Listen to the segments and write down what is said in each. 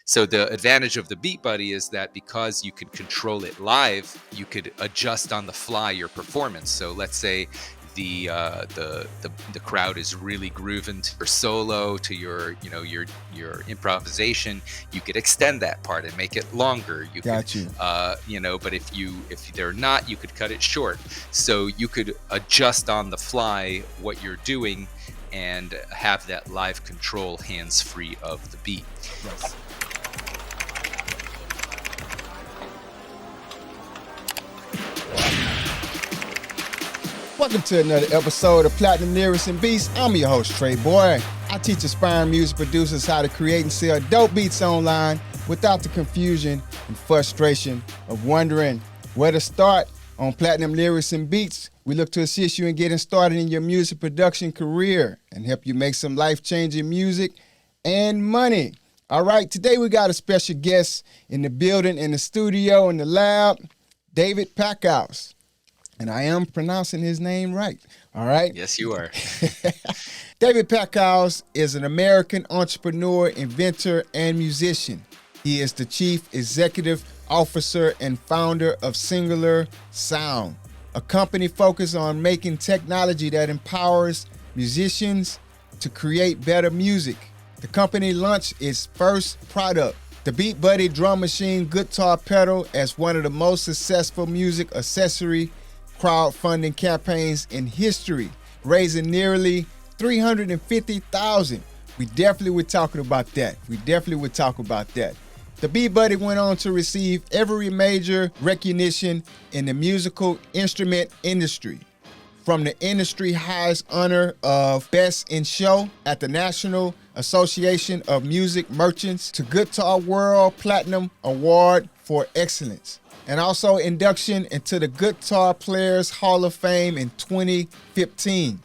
So the advantage of the BeatBuddy is that because you can control it live, you could adjust on the fly your performance. So let's say the crowd is really grooving to your solo, to your improvisation. You could extend that part and make it longer. You Got could you. but if they're not, you could cut it short. So you could adjust on the fly what you're doing and have that live control hands free of the beat. Yes. Welcome to another episode of Platinum Lyrics and Beats. I'm your host, Trey Boy. I teach aspiring music producers how to create and sell dope beats online without the confusion and frustration of wondering where to start. On Platinum Lyrics and Beats, we look to assist you in getting started in your music production career and help you make some life-changing music and money. All right, today we got a special guest in the building, in the studio, in the lab, David Packouz. And I am pronouncing his name right, all right? Yes, you are. David Packouz is an American entrepreneur, inventor, and musician. He is the chief executive officer and founder of Singular Sound, a company focused on making technology that empowers musicians to create better music. The company launched its first product, the BeatBuddy drum machine guitar pedal, as one of the most successful music accessory crowdfunding campaigns in history, raising nearly $350,000. We definitely were talking about that. The BeatBuddy went on to receive every major recognition in the musical instrument industry, from the industry highest honor of Best in Show at the National Association of Music Merchants to Guitar World Platinum Award for Excellence, and also induction into the Guitar Players Hall of Fame in 2015.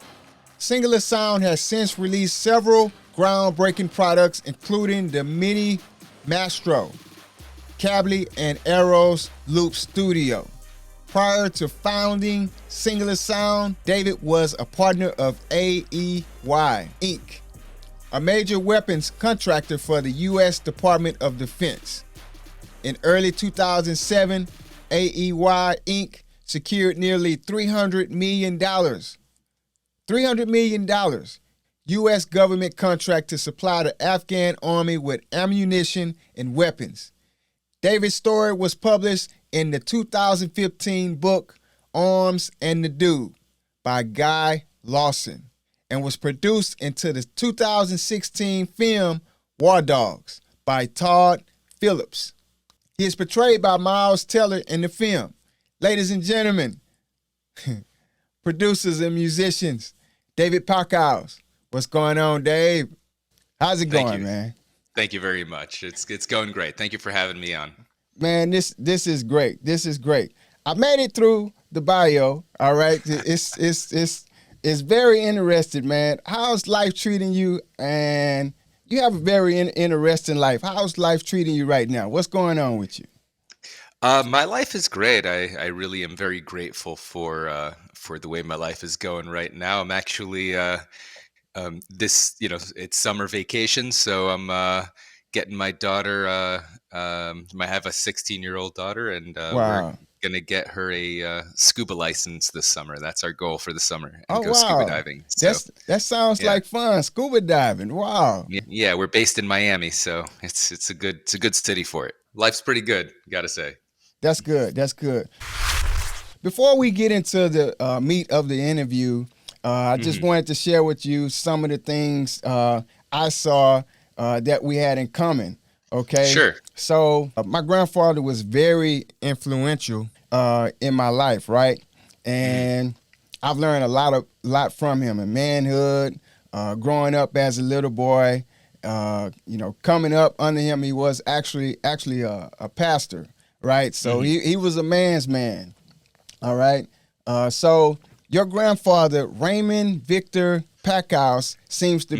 Singular Sound has since released several groundbreaking products, including the Midi Mastro, Cably, and Eros Loop Studio. Prior to founding Singular Sound, David was a partner of AEY Inc., a major weapons contractor for the U.S. Department of Defense. In early 2007, AEY Inc. secured nearly $300 million. $300 million U.S. government contract to supply the Afghan army with ammunition and weapons. David's story was published in the 2015 book Arms and the Dude by Guy Lawson and was produced into the 2016 film War Dogs by Todd Phillips. He is portrayed by Miles Teller in the film. Ladies and gentlemen, producers and musicians, David Packouz. What's going on, Dave? How's it going, man? Thank you very much. It's going great. Thank you for having me on. Man, this is great. This is great. I made it through the bio. All right, it's very interesting, man. How's life treating you? And you have a very interesting life. How's life treating you right now? What's going on with you? My life is great. I really am very grateful for the way my life is going right now. I'm actually it's summer vacation, so I'm getting my daughter. I have a 16-year-old daughter, and Wow. we're gonna get her a scuba license this summer. That's our goal for the summer, and Oh, go scuba wow. diving. So That sounds yeah, like fun. Scuba diving. Wow. yeah, we're based in Miami, so it's a good city for it. Life's pretty good, gotta say. That's good. That's good. Before we get into the meat of the interview, I just wanted to share with you some of the things I saw that we had in common. Okay. Sure. So my grandfather was very influential in my life, right? And I've learned a lot from him in manhood, growing up as a little boy. Coming up under him, he was actually a pastor, right? So he was a man's man. All right. So your grandfather, Raymond Victor Packouz, seemed to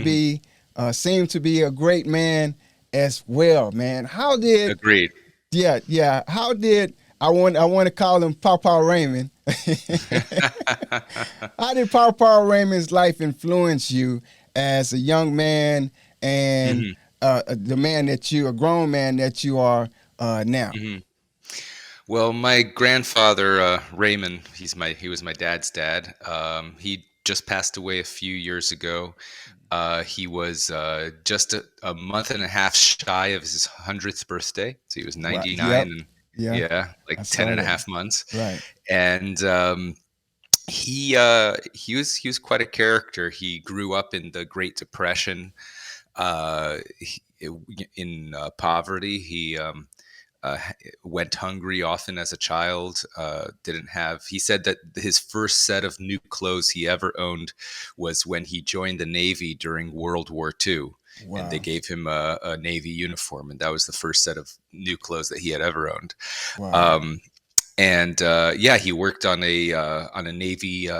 be a great man as well, man. How did Agreed. Yeah. How did I want to call him Papa Raymond? How did Papa Raymond's life influence you as a young man, and the man that you, a grown man that you are now? Hmm. Well, my grandfather, Raymond, he was my dad's dad. He just passed away a few years ago. He was just a month and a half shy of his 100th birthday. So he was Wow. 99 Yep. and Yeah. yeah, like I 10 saw and a that. half months. Right. And he was quite a character. He grew up in the Great Depression, uh, in poverty. He uh, went hungry often as a child. Didn't have. He said that his first set of new clothes he ever owned was when he joined the Navy during World War II, and they Wow. gave him a Navy uniform, and that was the first set of new clothes that he had ever owned. Wow. Um, and yeah, he worked on a Navy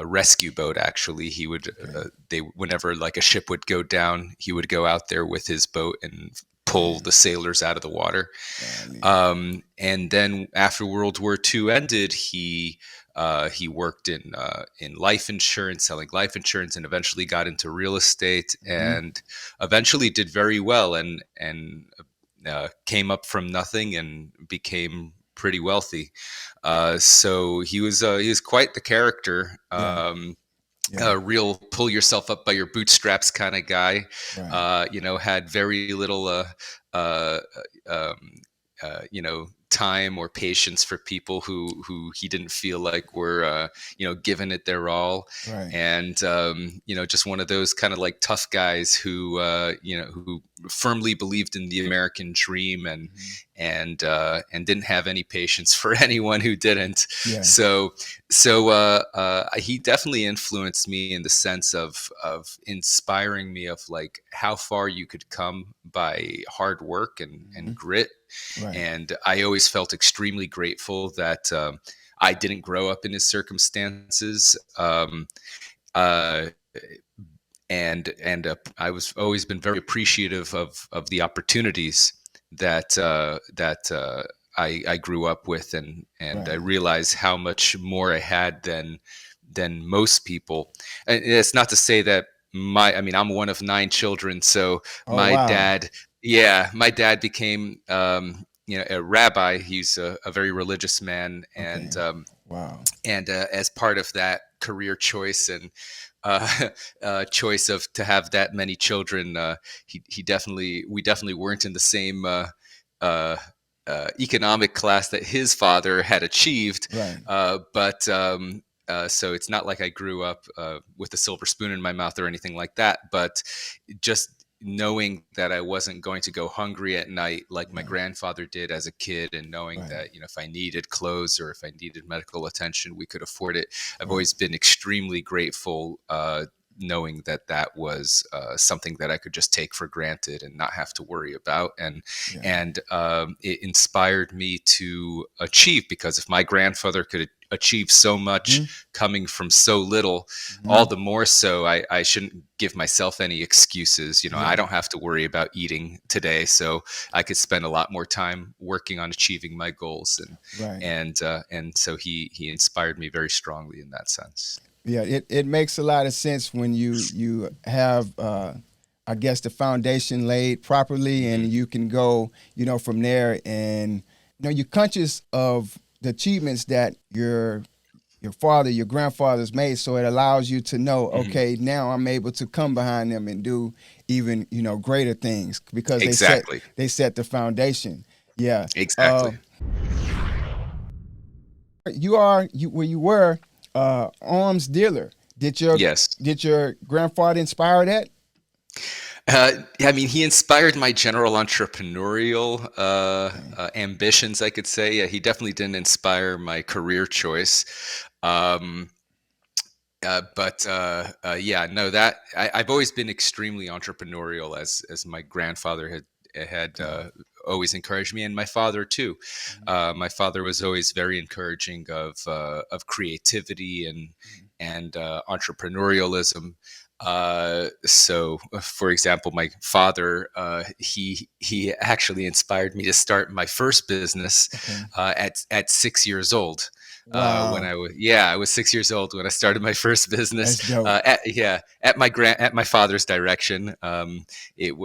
rescue boat. Actually, he would Okay. they whenever like a ship would go down, he would go out there with his boat and pull Man. the sailors out of the water. Golly. And then after World War II ended, he worked in life insurance, selling life insurance, and eventually got into real estate, Hmm. and eventually did very well, and came up from nothing and became pretty wealthy. So he was quite the character. Yeah. Yeah. A real pull yourself up by your bootstraps kind of guy. Right. Had very little, uh, um, time or patience for people who he didn't feel like were, giving it their all. Right. And, just one of those kind of like tough guys who firmly believed in the American dream Mhm. and didn't have any patience for anyone who didn't. Yeah. So he definitely influenced me in the sense of inspiring me of like how far you could come by hard work and Mhm. grit. Right. And I always felt extremely grateful that I didn't grow up in his circumstances. Uh, and I was always been very appreciative of the opportunities that I grew up with, and I Right. realized how much more I had than most people. And it's not to say that I mean, I'm one of 9 children, so Oh my wow. dad, yeah, my dad became, a rabbi. He's a very religious man, Okay. Wow. and as part of that career choice and uh, choice of to have that many children, he definitely we definitely weren't in the same uh, economic class that his father had achieved. Right. But so it's not like I grew up with a silver spoon in my mouth or anything like that. But just knowing that I wasn't going to go hungry at night like my Yeah. grandfather did as a kid, and knowing Right. that if I needed clothes or if I needed medical attention, we could afford it. I've Right. always been extremely grateful. Knowing that that was something that I could just take for granted and not have to worry about, Yeah. and it inspired me to achieve, because if my grandfather could achieve so Hmm. much coming from so little, Hmm. all the more so I shouldn't give myself any excuses. I Yeah. don't have to worry about eating today, so I could spend a lot more time working on achieving my goals, Right. and so he inspired me very strongly in that sense. Yeah. It makes a lot of sense when you have I guess the foundation laid properly, and Hmm. you can go from there, and you're conscious of the achievements that your father, your grandfather's made, so it allows you to know, Hmm. okay, now I'm able to come behind them and do even greater things because Exactly. they set the foundation. Yeah. Exactly. You where you were arms dealer. Yes. Did your grandfather inspire that? Yeah, I mean, he inspired my general entrepreneurial Okay. ambitions, I could say. Yeah, he definitely didn't inspire my career choice. Um, but yeah, no, that I've always been extremely entrepreneurial, as my grandfather had Okay. always encouraged me, and my father too. Mhm. My father was always very encouraging of creativity Mhm. and entrepreneurialism. So, for example, my father, he actually inspired me to start my first business Okay. at 6 years old. When Wow. I was 6 years old when I started my first business. That's dope. At my father's direction. I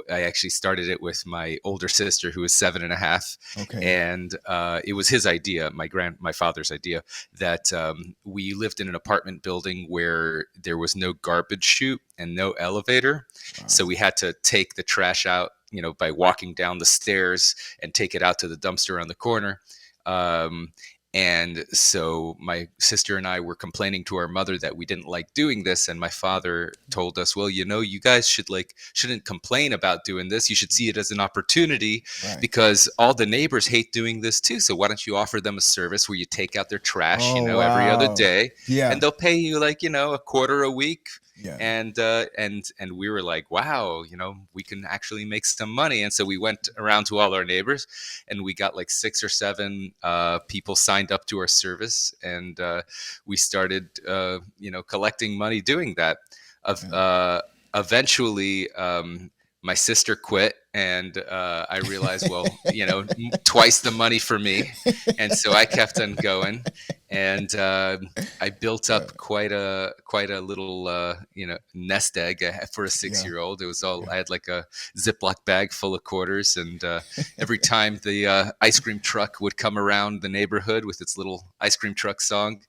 actually started it with my older sister, who was 7.5, Okay. and it was his idea, my father's idea, that we lived in an apartment building where there was no garbage chute and no elevator, Wow. so we had to take the trash out, by walking down the stairs and take it out to the dumpster on the corner. Um, and so my sister and I were complaining to our mother that we didn't like doing this, and my father told us, "Well, you guys shouldn't complain about doing this. You should see it as an opportunity, Right. because all the neighbors hate doing this too. So why don't you offer them a service where you take out their trash, Oh, every other wow. day, Yeah. and they'll pay you like, a quarter a week." Yeah. And we were like, wow, we can actually make some money. And so we went around to all our neighbors, and we got like 6 or 7 people signed up to our service, and we started collecting money doing that. Yeah. Eventually, my sister quit, and I realized, well, twice the money for me, and so I kept on going, and I built Yeah. up quite a little nest egg for a six Yeah. year old. It was Yeah. all, I had like a Ziploc bag full of quarters, and every time the ice cream truck would come around the neighborhood with its little ice cream truck song,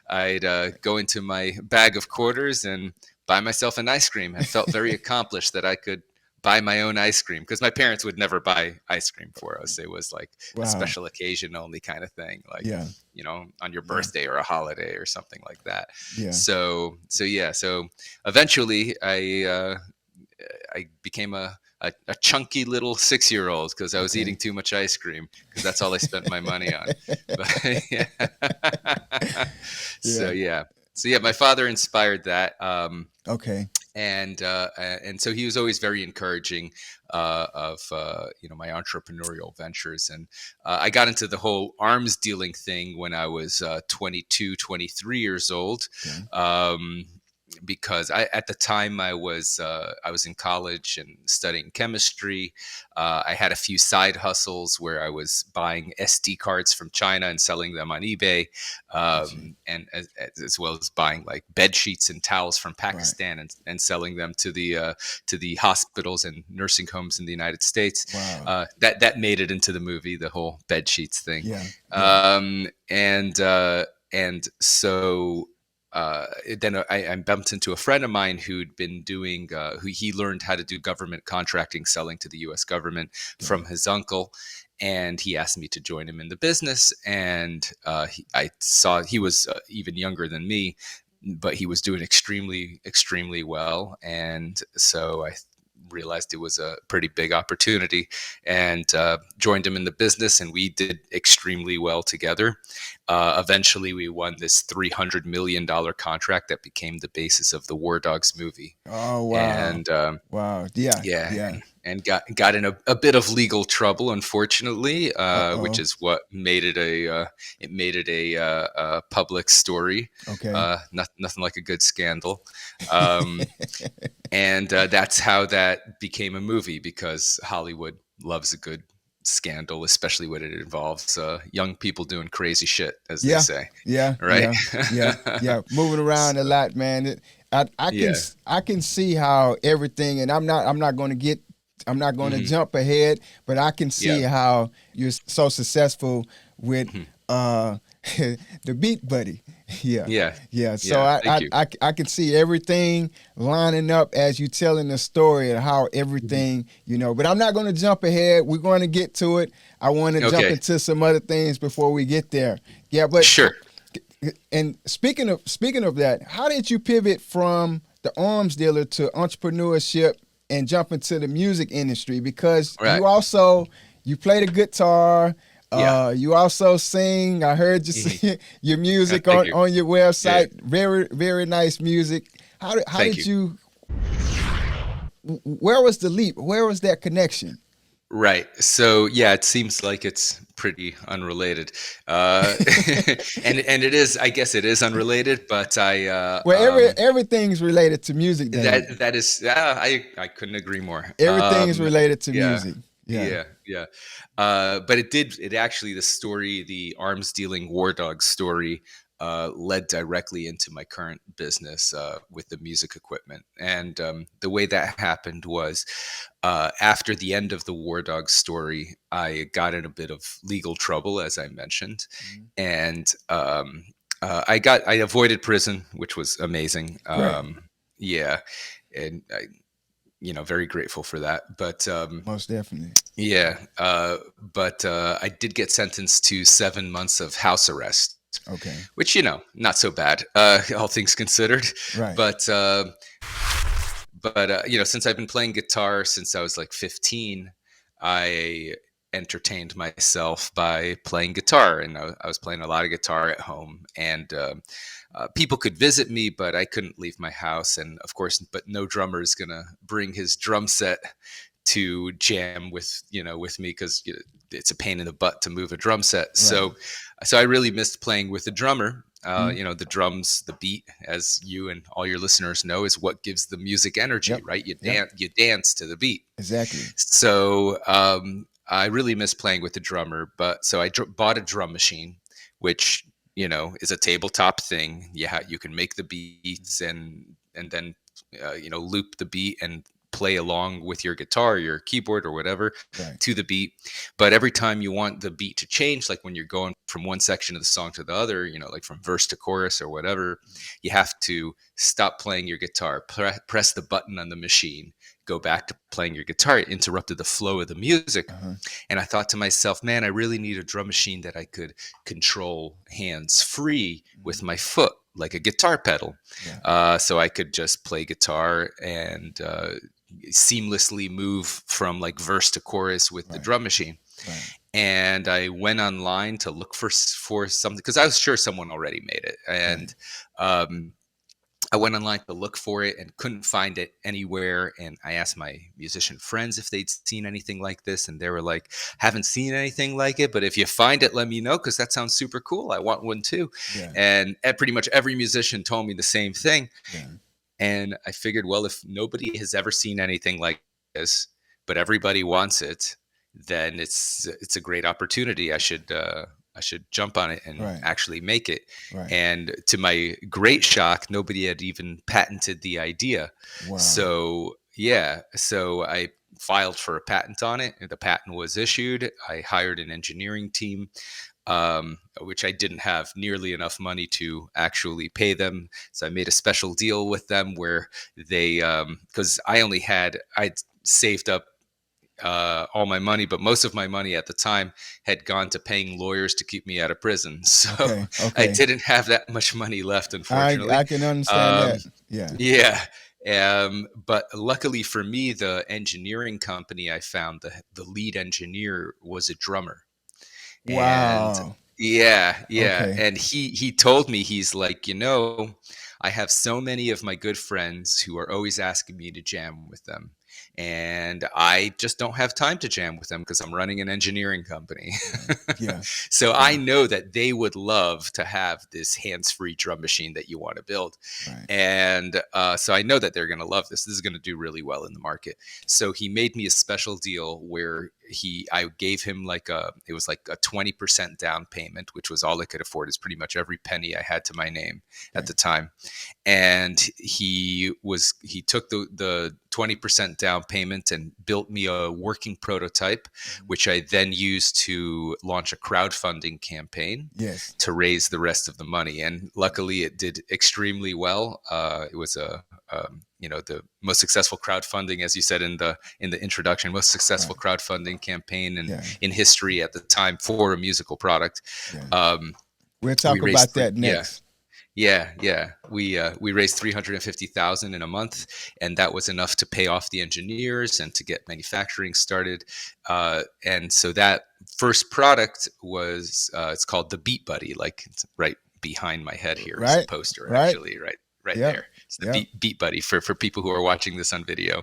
I'd go into my bag of quarters and buy myself an ice cream. I felt very accomplished that I could buy my own ice cream, because my parents would never buy ice cream for us. It was like a Wow. special occasion only kind of thing, like, Yeah. on your Yeah. birthday or a holiday or something like that. Yeah. So eventually I became a chunky little 6 year old, because I was Okay. eating too much ice cream, because that's all I spent my money on. But yeah. so Yeah. yeah. So yeah, my father inspired that. Okay. And so he was always very encouraging of my entrepreneurial ventures, and I got into the whole arms dealing thing when I was 22, 23 years old. Okay. Because at the time I was in college and studying chemistry. I had a few side hustles where I was buying SD cards from China and selling them on eBay, Gotcha. and as well as buying like bed sheets and towels from Right. Pakistan, and selling them to the hospitals and nursing homes in the United States. Wow. That made it into the movie, the whole bed sheets thing. Yeah. Yeah. And so then I bumped into a friend of mine who'd been doing, who he learned how to do government contracting, selling to the U.S. government Okay. from his uncle, and he asked me to join him in the business. And I saw he was even younger than me, but he was doing extremely, extremely well, and so I realized it was a pretty big opportunity, and joined him in the business, and we did extremely well together. Eventually, we won this $300 million contract that became the basis of the War Dogs movie, Oh, wow. and Wow. Yeah. yeah, Yeah. and got in a bit of legal trouble, unfortunately, which Uh-oh. is what made it a public story. Okay. Nothing like a good scandal. Um, and that's how that became a movie, because Hollywood loves a good scandal, especially when it involves young people doing crazy shit, as they Yeah. say. Yeah. Right? Yeah. Yeah. Yeah. Moving around a So, lot, man. yeah. I can see how everything, and I'm not going to Hmm. jump ahead, but I can Yeah. see how you're so successful with Mhm. the Beat Buddy. Yeah. Yeah. Yeah. So Yeah. Thank you. I can see everything lining up as you telling the story and how Mhm. everything, but I'm not going to jump ahead. We're going to get to it. I want to jump Okay. into some other things before we get there. Yeah, but Sure. and speaking of that, how did you pivot from the arms dealer to entrepreneurship and jump into the music industry? Because Right. you play the guitar, Yeah. you also sing. I heard you Mhm. sing your music Thank you. on your Yeah. website. Very very nice music. How Thank did you. you? Where was the leap? Where was that connection? Right. So yeah, it seems like it's pretty unrelated, uh, and it is. I guess it is unrelated, but Well, everything's related to music, David. that is. I couldn't agree more. Everything is related to Yeah. music. Yeah. Yeah. But it actually, the story, the arms dealing war dog story, led directly into my current business with the music equipment. And the way that happened was after the end of the War Dog story, I got in a bit of legal trouble, as I mentioned, Mhm. and I avoided prison, which was amazing. Great. Yeah, and I, very grateful for that. But Most definitely. yeah, but I did get sentenced to 7 months of house arrest, Okay. which not so bad, all things considered. Right. But since I've been playing guitar since I was like 15, I entertained myself by playing guitar, and I was playing a lot of guitar at home, and people could visit me, but I couldn't leave my house, and of course, but no drummer is gonna bring his drum set to jam with me, because it's a pain in the butt to move a drum set. Right. So I really missed playing with a drummer. Mhm. The drums, the beat, as you and all your listeners know, is what gives the music energy, Yep. right? Yep. You dance to the beat. Exactly. So I really miss playing with the drummer, but so I bought a drum machine, which is a tabletop thing. You can make the beats and then loop the beat and play along with your guitar, your keyboard, or whatever Right. to the beat. But every time you want the beat to change, like when you're going from one section of the song to the other, like from verse to chorus or whatever, you have to stop playing your guitar, press the button on the machine, go back to playing your guitar. It interrupted the flow of the music. Uh-huh. And I thought to myself, man, I really need a drum machine that I could control hands free with my foot, like a guitar pedal. Yeah. So I could just play guitar and seamlessly move from like verse to chorus with the Right. drum machine. Right. And I went online to look for something, because I was sure someone already made it. And I went online to look for it and couldn't find it anywhere. And I asked my musician friends if they'd seen anything like this. And they were like, haven't seen anything like it, but if you find it, let me know, because that sounds super cool. I want one too. Yeah. And pretty much every musician told me the same thing. Yeah. And I figured, well, if nobody has ever seen anything like this, but everybody wants it, then it's a great opportunity. I should jump on it and Right. actually make it. Right. And to my great shock, nobody had even patented the idea. Wow. So I filed for a patent on it, and the patent was issued. I hired an engineering team, which I didn't have nearly enough money to actually pay them. So I made a special deal with them where they, because I'd saved up all my money, but most of my money at the time had gone to paying lawyers to keep me out of prison. So Okay. I didn't have that much money left, unfortunately. I can understand that. Yeah. Yeah. But luckily for me, the engineering company I found, the lead engineer was a drummer. And Wow. yeah. Okay. And he told me, he's like, I have so many of my good friends who are always asking me to jam with them. And I just don't have time to jam with them because I'm running an engineering company. Yeah. So I know that they would love to have this hands-free drum machine that you want to build. Right. And so I know that they're going to love this. This is going to do really well in the market. So he made me a special deal where I gave him it was like a 20% down payment, which was all I could afford. Is pretty much every penny I had to my name at the time. And he took the 20% down payment and built me a working prototype, which I then used to launch a crowdfunding campaign to raise the rest of the money. And luckily it did extremely well. It was the most successful crowdfunding, as you said in the introduction, most successful crowdfunding campaign in history at the time for a musical product. We'll talk about that next. Yeah. We raised $350,000 in a month, and that was enough to pay off the engineers and to get manufacturing started. And so that first product was it's called the BeatBuddy, like it's right behind my head here is the poster, actually, right there. It's the BeatBuddy for people who are watching this on video.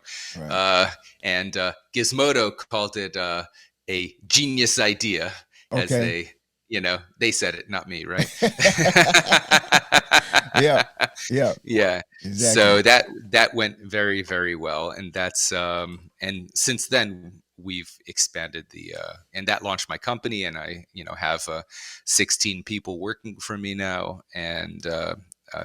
And Gizmodo called it a genius idea, as they said it, not me, right? Yeah. Exactly. So that went very, very well, and that's and since then we've expanded and that launched my company, and I, have 16 people working for me now, and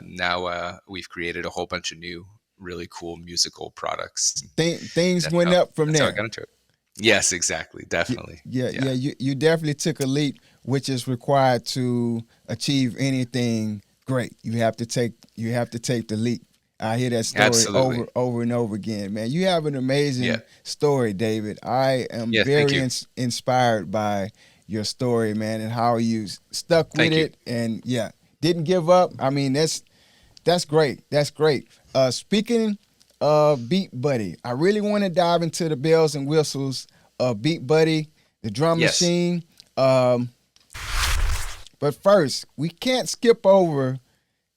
now we've created a whole bunch of new, really cool musical products. Things went up from That's how I there. got into it. Yes, exactly, definitely. Yeah, Yeah, yeah. You definitely took a leap, which is required to achieve anything great. You have to take the leap. I hear that story absolutely. over and over again, man. You have an Yeah, amazing story, David. I am yeah. Thank very you, inspired by your story, man, and how you stuck with thank you. it, and yeah, didn't give up. I mean, that's great. That's great. Speaking of Beat Buddy, I really want to dive into the bells and whistles of Beat Buddy, the drum Yes. machine. Um, but first, we can't skip over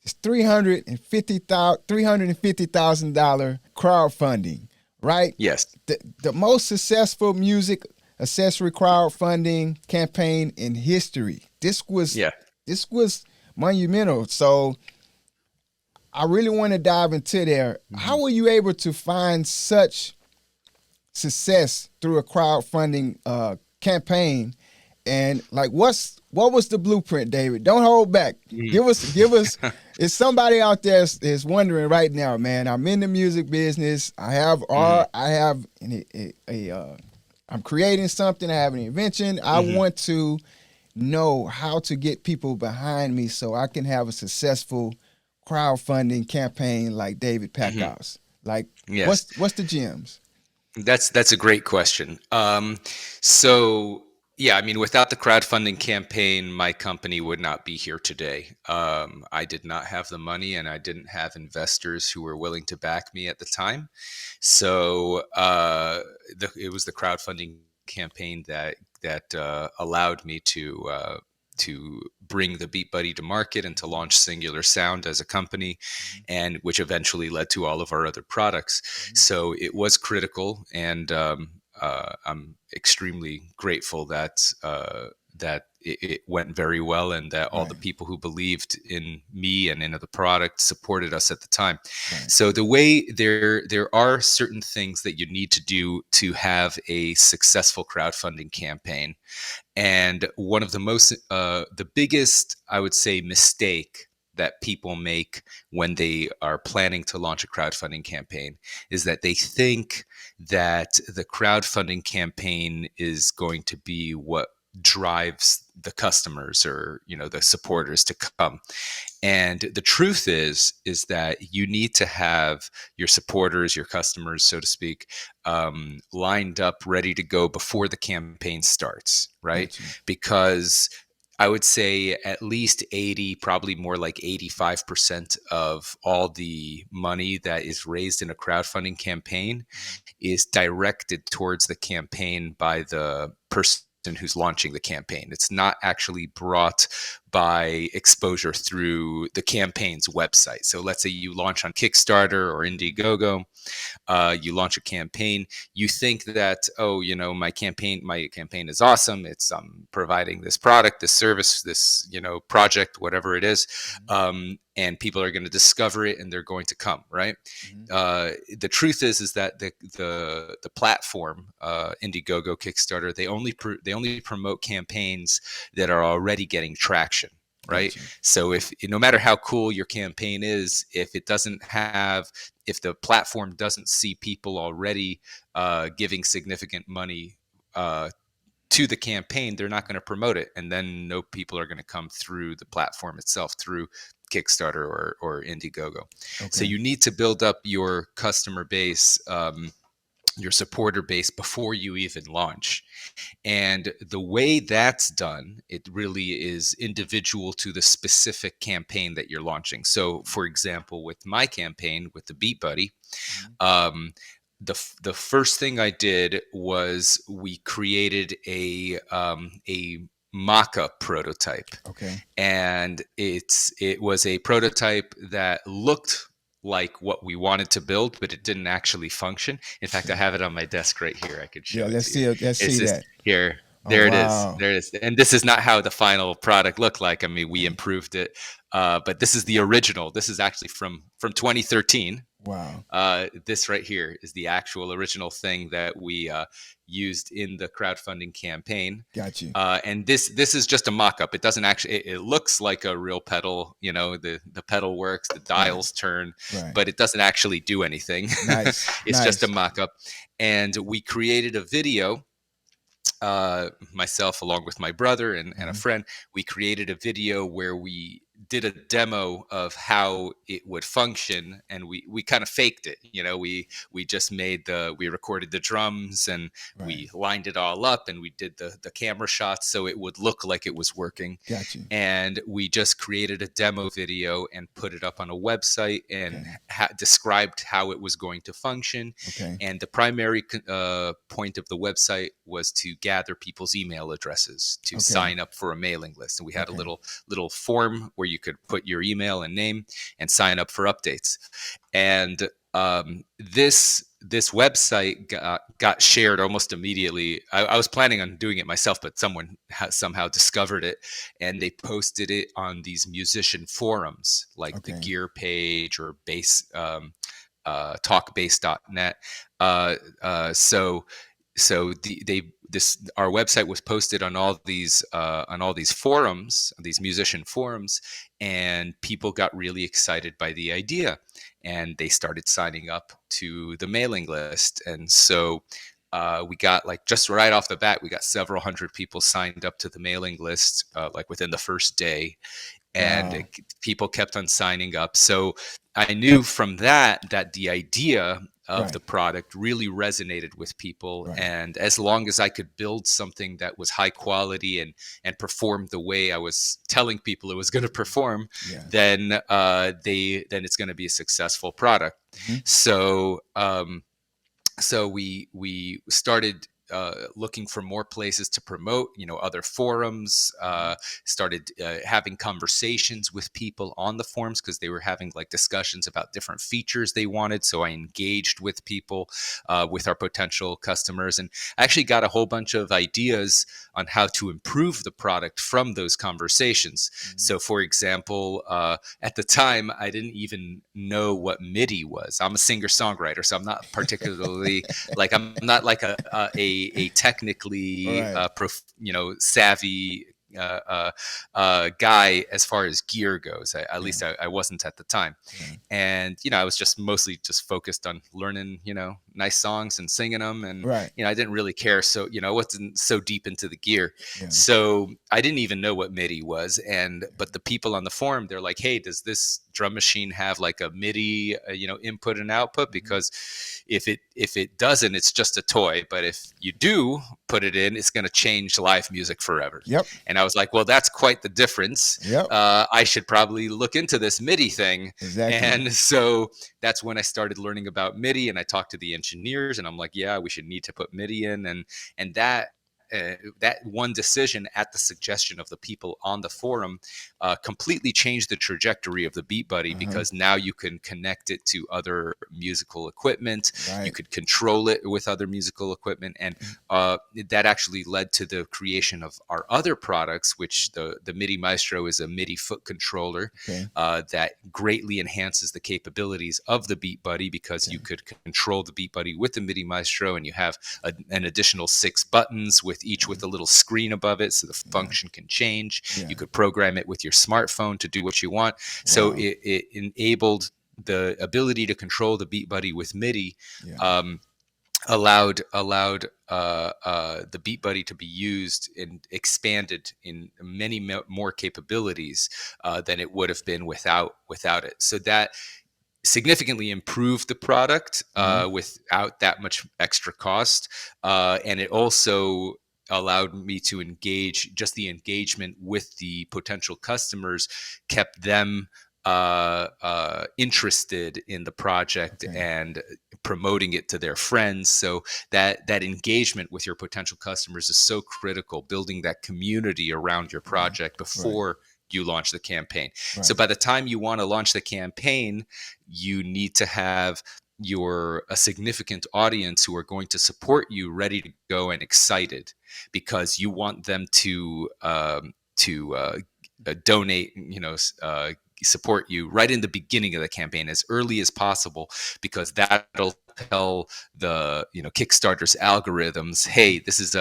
this $350,000 crowdfunding, right? Yes. The most successful music accessory crowdfunding campaign in history. Yeah. This was monumental. So I really want to dive into there. Mhm. How were you able to find such success through a crowdfunding campaign? And like, what was the blueprint, David? Don't hold back. Mhm. Give us. If somebody out there is wondering right now, man, I'm in the music business. I have Mhm. art. I have I'm creating something. I have an invention. I Mhm. want to know how to get people behind me so I can have a successful crowdfunding campaign like David Mhm. Packouz. Like, Yes. what's the gems? That's a great question. So yeah, I mean, without the crowdfunding campaign, my company would not be here today. I did not have the money, and I didn't have investors who were willing to back me at the time. So it was the crowdfunding campaign that allowed me to bring the BeatBuddy to market and to launch Singular Sound as a company, and which eventually led to all of our other products. So it was critical, and I'm extremely grateful that it went very well, and that all the Right, people who believed in me and in the product supported us at the time. right. So the way there are certain things that you need to do to have a successful crowdfunding campaign, and one of the biggest, I would say, mistake that people make when they are planning to launch a crowdfunding campaign is that they think that the crowdfunding campaign is going to be what drives the customers, or the supporters to come. And the truth is that you need to have your supporters, your customers, so to speak, lined up, ready to go before the campaign starts, right? Got you. Because I would say at least 80, probably more like 85% of all the money that is raised in a crowdfunding campaign is directed towards the campaign by the person who's launching the campaign. It's not actually brought by exposure through the campaign's website. So let's say you launch on Kickstarter or Indiegogo, you launch a campaign, you think that, oh, my campaign is awesome, it's providing this product, this service, this project, whatever it is, and people are going to discover it and they're going to come, right? Mhm. The truth is that the platform, Indiegogo, Kickstarter, they only promote campaigns that are already getting traction, right? Got you. So if no matter how cool your campaign is, if the platform doesn't see people already giving significant money to the campaign, they're not going to promote it, and then no people are going to come through the platform itself, through Kickstarter or Indiegogo. So Okay. you need to build up your customer base, your supporter base, before you even launch. And the way that's done, it really is individual to the specific campaign that you're launching. So, for example, with my campaign with the Beat Buddy, Mhm. um, the first thing I did was we created a mock-up prototype, Okay. and it was a prototype that looked like what we wanted to build, but it didn't actually function. In fact, I have it on my desk right here. I could Yeah. show it Let's to you. see. Let's It's see just that. here. Oh There it is. wow. There it is. And this is not how the final product looked like. I mean, we improved it, but this is the original. This is actually from 2013. Wow. This right here is the actual original thing that used in the crowdfunding campaign. Got you. And this is just a mock-up. It doesn't actually. It looks like a real pedal. You know, the pedal works, the dials turn, Right. but it doesn't actually do anything. Nice. It's just a Nice. mock-up. And we created a video. Myself, along with my brother and a Mhm. friend, we created a video where we did a demo of how it would function, and we kind of faked it. You know, we just we recorded the drums, and Right. we lined it all up, and we did the camera shots so it would look like it was working. Got you. And we just created a demo video and put it up on a website and Okay. described how it was going to function. Okay. And the primary point of the website was to gather people's email addresses to Okay. sign up for a mailing list. And we had Okay. a little form where you could put your email and name and sign up for updates. And this website got shared almost immediately. I was planning on doing it myself, but someone somehow discovered it, and they posted it on these musician forums like the Okay. Gear Page or Bass, talkbass.net. So our website was posted on all these forums, these musician forums, and people got really excited by the idea, and they started signing up to the mailing list. And so we got, like, just right off the bat, we got several hundred people signed up to the mailing list, like within the first day. And Wow. people kept on signing up. So I knew from that the idea of Right. the product really resonated with people. Right. And as long as I could build something that was high quality and performed the way I was telling people it was going to perform, Yeah. then it's going to be a successful product. Mhm. So we started looking for more places to promote, other forums, started having conversations with people on the forums because they were having, like, discussions about different features they wanted. So I engaged with people, with our potential customers, and I actually got a whole bunch of ideas on how to improve the product from those conversations. Mhm. So, for example, at the time, I didn't even know what MIDI was. I'm a singer-songwriter, so I'm not particularly I'm not like a technically Right. savvy guy as far as gear goes. At least I wasn't at the time. Yeah. And I was just mostly just focused on learning nice songs and singing them, and Right. I didn't really care. So I wasn't so deep into the gear. Yeah. So I didn't even know what MIDI was. But the people on the forum, they're like, hey, does this drum machine have like a MIDI input and output? Because if it doesn't, it's just a toy. But if you do put it in, it's going to change live music forever. Yep. And I was like, well, that's quite the difference. Yep. I should probably look into this MIDI thing. Exactly. And so that's when I started learning about MIDI, and I talked to the engineers, and I'm like, yeah, we should need to put MIDI in. And that one decision, at the suggestion of the people on the forum, completely changed the trajectory of the BeatBuddy, because now you can connect it to other musical equipment. Right. You could control it with other musical equipment. And that actually led to the creation of our other products, which the MIDI Maestro is a MIDI foot controller. Okay. That greatly enhances the capabilities of the BeatBuddy, because you could control the BeatBuddy with the MIDI Maestro, and you have an additional 6 buttons with each with a little screen above it, so the function can change. You could program it with your smartphone to do what you want. So it enabled the ability to control the BeatBuddy with MIDI. Allowed the BeatBuddy to be used and expanded in many more capabilities than it would have been without it. So that significantly improved the product without that much extra cost, and it also allowed me to engage. Just the engagement with the potential customers kept them interested in the project and promoting it to their friends. So that engagement with your potential customers is so critical, building that community around your project before you launch the campaign. So by the time you want to launch the campaign, you need to have a significant audience who are going to support you, ready to go and excited, because you want them to donate, support you right in the beginning of the campaign, as early as possible, because that'll tell the Kickstarter's algorithms, hey, this is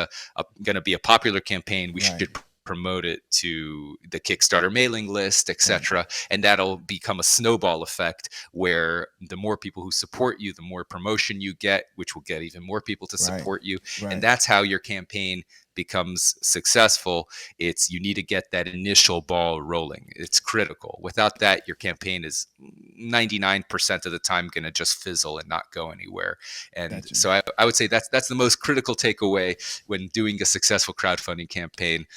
going to be a popular campaign. We Right. should promote it to the Kickstarter mailing list, Right. etc. And that'll become a snowball effect where the more people who support you, the more promotion you get, which will get even more people to Right. support you. And Right. that's how your campaign becomes successful. It's you need to get that initial ball rolling. It's critical. Without that, your campaign is 99% of the time going to just fizzle and not go anywhere. And Gotcha. so I would say that's the most critical takeaway when doing a successful crowdfunding campaign.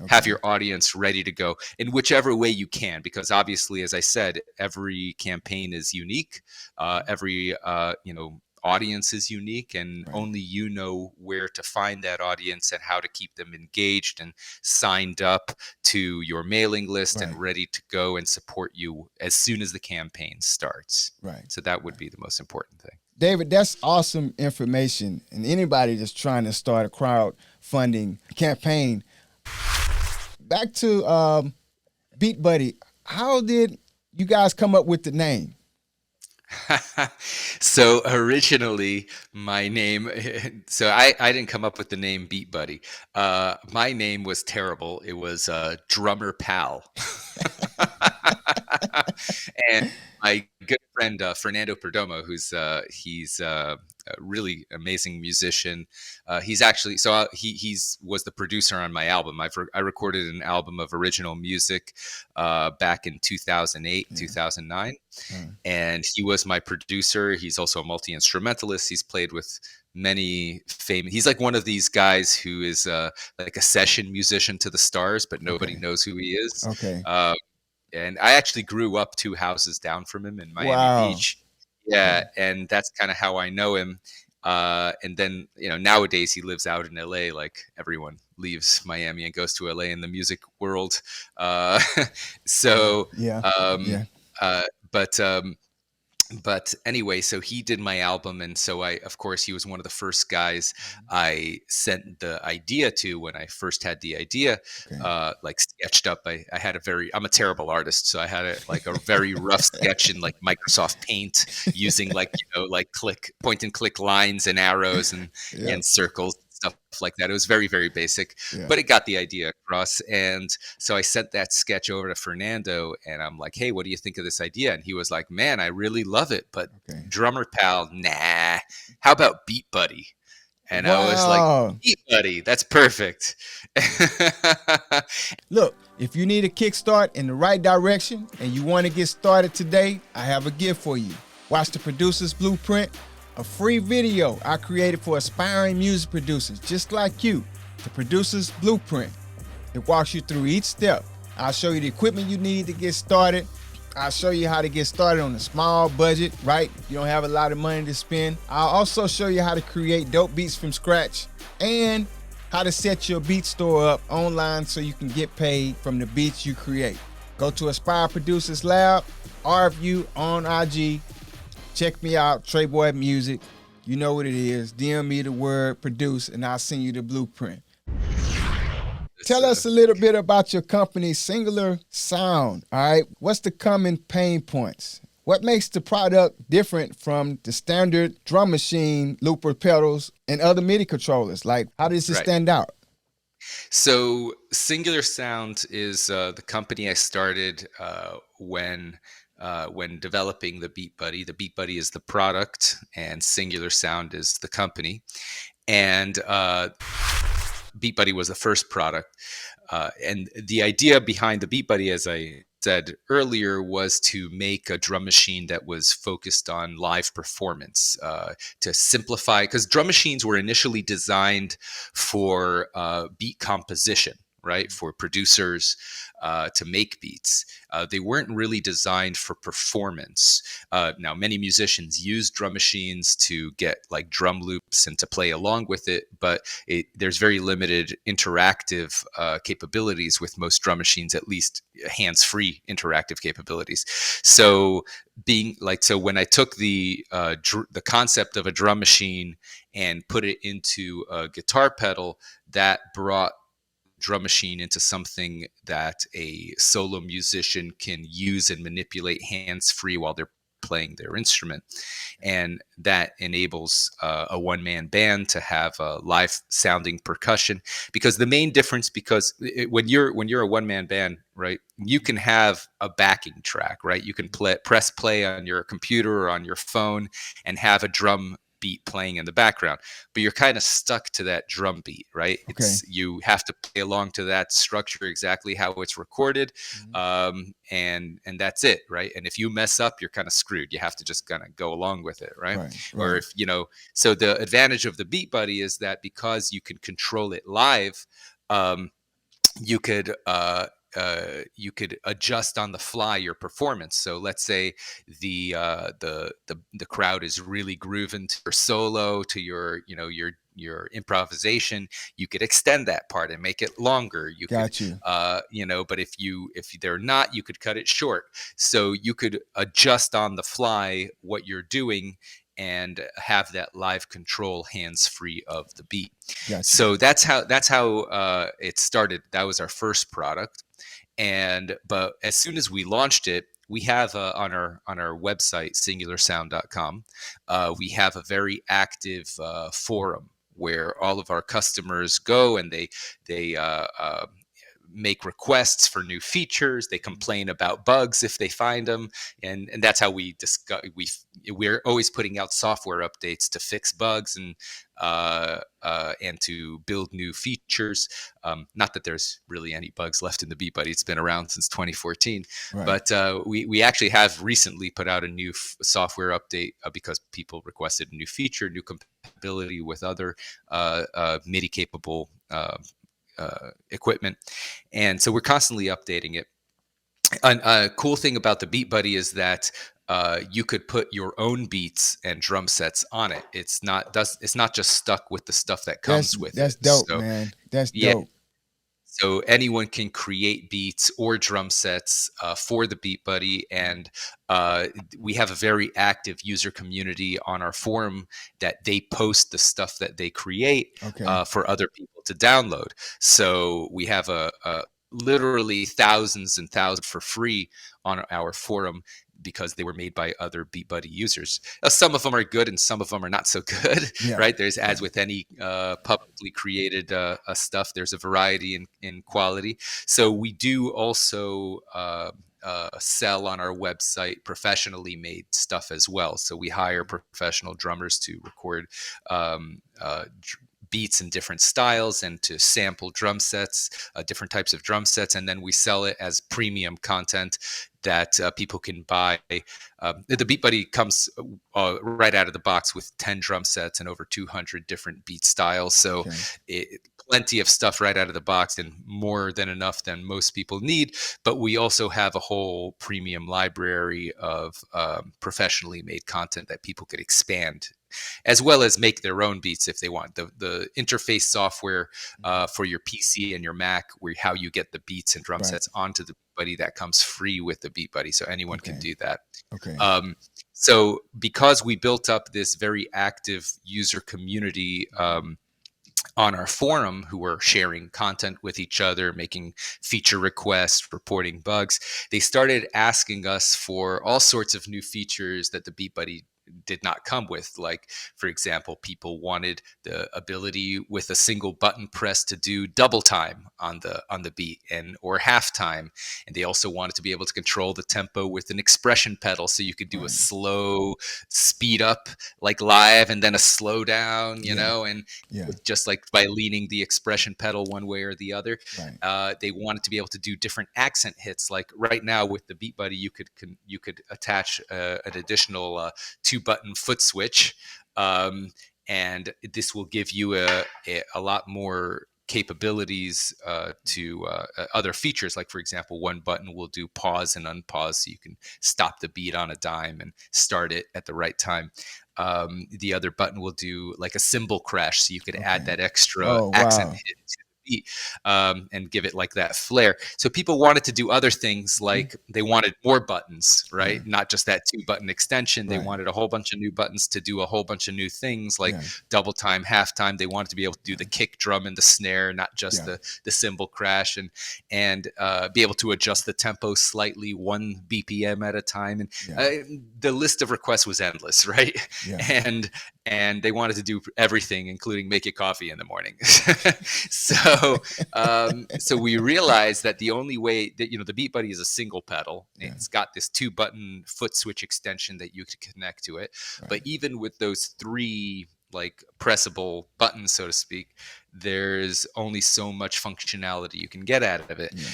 Have Okay. your audience ready to go in whichever way you can, because obviously, as I said, every campaign is unique. Every audience is unique, and Right. only you know where to find that audience and how to keep them engaged and signed up to your mailing list Right. and ready to go and support you as soon as the campaign starts. Right. So that would be the most important thing. David, that's awesome information. And anybody that's trying to start a crowdfunding campaign. Back to BeatBuddy. How did you guys come up with the name? So originally my name, so I didn't come up with the name BeatBuddy. My name was terrible. It was Drummer Pal. And my good friend Fernando Perdomo, he's a really amazing musician. He's actually he's was the producer on my album. I recorded an album of original music back in 2008, 2009, and he was my producer. He's also a multi-instrumentalist. He's played with many famous. He's like one of these guys who is like a session musician to the stars, but nobody knows who he is. Okay. And I actually grew up 2 houses down from him in Miami Wow. Beach. Yeah, and that's kind of how I know him. And then, nowadays he lives out in LA, like everyone leaves Miami and goes to LA in the music world. So, Yeah. um, Yeah. but anyway, so he did my album, and so of course, he was one of the first guys I sent the idea to when I first had the idea, Okay. like sketched up. I'm a terrible artist, so I had a very rough sketch in like Microsoft Paint using like point and click lines and arrows and Yeah. circles. Stuff like that. It was very, very basic, Yeah. but it got the idea across. And so I sent that sketch over to Fernando, and I'm like, hey, what do you think of this idea? And he was like, man, I really love it, but Drummer Pal, nah. How about BeatBuddy? And I was like, BeatBuddy, that's perfect. Look, if you need a kickstart in the right direction and you want to get started today, I have a gift for you. Watch the Producer's Blueprint, a free video I created for aspiring music producers just like you. The Producer's Blueprint. It walks you through each step. I'll show you the equipment you need to get started. I'll show you how to get started on a small budget, right? You don't have a lot of money to spend. I'll also show you how to create dope beats from scratch and how to set your beat store up online so you can get paid from the beats you create. Go to Aspire Producers Lab, RFU on IG. Check me out, Treyboy Music. You know what it is. DM me the word produce and I'll send you the blueprint. Tell us a little bit about your company, Singular Sound, all right? What's the common pain points? What makes the product different from the standard drum machine, looper pedals, and other MIDI controllers? Like, how does it stand out? So Singular Sound is the company I started when developing the BeatBuddy. The BeatBuddy is the product, and Singular Sound is the company. And BeatBuddy was the first product. And the idea behind the BeatBuddy, as I said earlier, was to make a drum machine that was focused on live performance, to simplify, because drum machines were initially designed for beat composition, right? For producers to make beats. They weren't really designed for performance. Now, many musicians use drum machines to get like drum loops and to play along with it, but there's very limited interactive capabilities with most drum machines, at least hands-free interactive capabilities. So when I took the concept of a drum machine and put it into a guitar pedal, that brought drum machine into something that a solo musician can use and manipulate hands-free while they're playing their instrument. And that enables a one-man band to have a live sounding percussion, because the main difference, because when you're a one-man band, right, you can have a backing track, right? You can press play on your computer or on your phone and have a drum beat playing in the background, but you're kind of stuck to that drum beat, right? Okay. You have to play along to that structure exactly how it's recorded, Mhm. and that's it, right? And if you mess up, you're kind of screwed. You have to just kind of go along with it, right? Right. Or Right. if so the advantage of the BeatBuddy is that because you can control it live, um, you could you could adjust on the fly your performance. So let's say the crowd is really grooving to your solo, to your improvisation. You could extend that part and make it longer. You could Got you. but if they're not, you could cut it short. So you could adjust on the fly what you're doing and have that live control hands free of the beat. Got you. So that's how it started. That was our first product. And but as soon as we launched it, we have on our website singularsound.com, we have a very active forum where all of our customers go, and they make requests for new features. They complain about bugs if they find them, and that's how we discuss. We're always putting out software updates to fix bugs and to build new features. Not that there's really any bugs left in the BeatBuddy. It's been around since 2014, Right. but we actually have recently put out a new software update because people requested a new feature, new compatibility with other MIDI capable equipment, and so we're constantly updating it. A cool thing about the BeatBuddy is that you could put your own beats and drum sets on it. It's not just stuck with the stuff that comes with it. That's dope, So man. That's yeah, dope. so anyone can create beats or drum sets for the BeatBuddy, and we have a very active user community on our forum that they post the stuff that they create Okay. for other people to download. So we have a literally thousands and thousands for free on our forum because they were made by other BeatBuddy users. Some of them are good and some of them are not so good, Yeah. right? There's, Yeah. as with any publicly created stuff, there's a variety in quality. So we do also sell on our website professionally made stuff as well. So we hire professional drummers to record beats in different styles and to sample drum sets, different types of drum sets, and then we sell it as premium content that people can buy. The BeatBuddy comes right out of the box with 10 drum sets and over 200 different beat styles. So Okay. plenty of stuff right out of the box, and more than enough than most people need. But we also have a whole premium library of professionally made content that people could expand, as well as make their own beats if they want. The interface software for your PC and your Mac, where how you get the beats and drum Right. sets onto the BeatBuddy, that comes free with the BeatBuddy, so anyone can Okay. do that. Okay. So because we built up this very active user community on our forum, who were sharing content with each other, making feature requests, reporting bugs, they started asking us for all sorts of new features that the BeatBuddy did not come with. Like, for example, people wanted the ability with a single button press to do double time on the beat and or half time, and they also wanted to be able to control the tempo with an expression pedal, so you could do a Right. slow speed up like live and then a slow down, Yeah. and Yeah. just like by leaning the expression pedal one way or the other. Right. They wanted to be able to do different accent hits. Like right now with the BeatBuddy, you could attach an additional 2-button foot switch, and this will give you a lot more capabilities to other features. Like, for example, one button will do pause and unpause, so you can stop the beat on a dime and start it at the right time. The other button will do like a cymbal crash, so you could add Okay. that extra Oh accent wow. hit to the beat, and give it like that flair. So people wanted to do other things, like they wanted more buttons, Yeah. right? Not just that 2-button extension. They Right. wanted a whole bunch of new buttons to do a whole bunch of new things, like Yeah. double time, half time. They wanted to be able to do Yeah. the kick drum and the snare, not just Yeah. the cymbal crash, and be able to adjust the tempo slightly, 1 BPM at a time. And Yeah. the list of requests was endless, right? Yeah. And they wanted to do everything, including make you coffee in the morning. So we realized that the only way that, the BeatBuddy is a single pedal. Yeah. It's got this 2-button foot switch extension that you could connect to it. Right. But even with those 3 like pressable buttons, so to speak, there's only so much functionality you can get out of it. Yeah.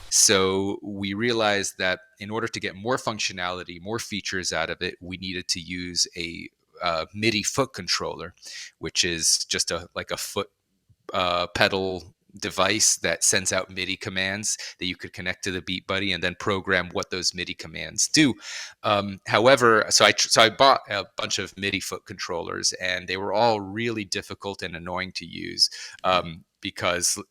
So we realized that in order to get more functionality, more features out of it, we needed to use a MIDI foot controller, which is just a foot pedal device that sends out MIDI commands that you could connect to the BeatBuddy and then program what those MIDI commands do. However, so I bought a bunch of MIDI foot controllers, and they were all really difficult and annoying to use. Because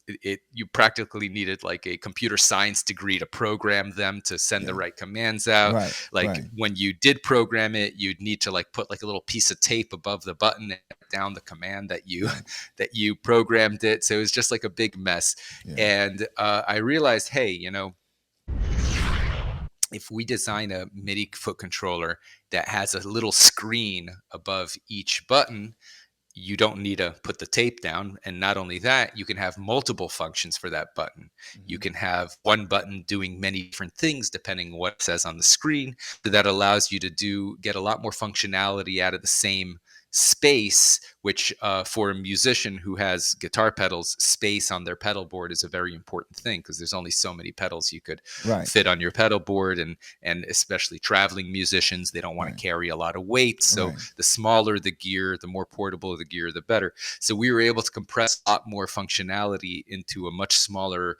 you practically needed like a computer science degree to program them to send the right commands out. Right. Like Right. when you did program it, you'd need to like put like a little piece of tape above the button and down the command that you programmed it. So it was just like a big mess. Yeah. And I realized, hey, if we design a MIDI foot controller that has a little screen above each button, you don't need to put the tape down. And not only that, you can have multiple functions for that button. You can have one button doing many different things depending on what it says on the screen. So that allows you to get a lot more functionality out of the same space, which for a musician who has guitar pedals, space on their pedal board is a very important thing, because there's only so many pedals you could fit on your pedal board, and especially traveling musicians, they don't want to carry a lot of weight. So the smaller the gear, the more portable the gear, the better. So we were able to compress a lot more functionality into a much smaller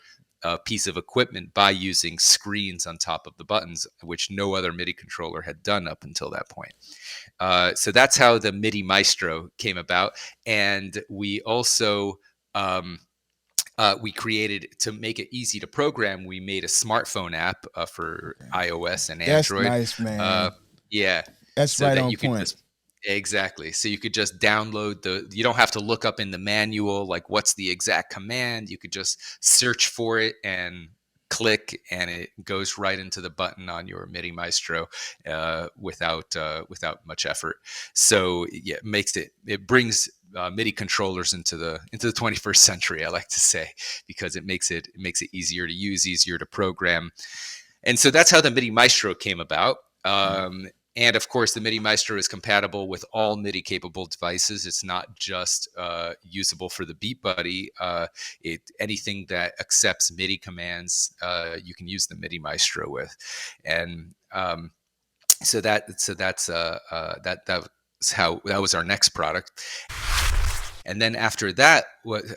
piece of equipment by using screens on top of the buttons, which no other MIDI controller had done up until that point. So that's how the MIDI Maestro came about. And we also we created, to make it easy to program, we made a smartphone app for iOS and Android. That's nice, man. Yeah. That's so right that on you point. could just Exactly. So you could just download you don't have to look up in the manual, like what's the exact command. You could just search for it and click, and it goes right into the button on your MIDI Maestro without much effort. So yeah, it brings MIDI controllers into the 21st century, I like to say, because it makes it easier to use, easier to program. And so that's how the MIDI Maestro came about. And of course, the MIDI Maestro is compatible with all MIDI-capable devices. It's not just usable for the BeatBuddy. Anything that accepts MIDI commands, you can use the MIDI Maestro with. And that was our next product. And then after that,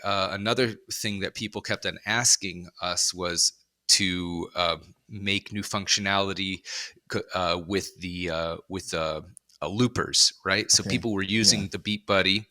another thing that people kept on asking us was to make new functionality with loopers, right? So people were using the BeatBuddy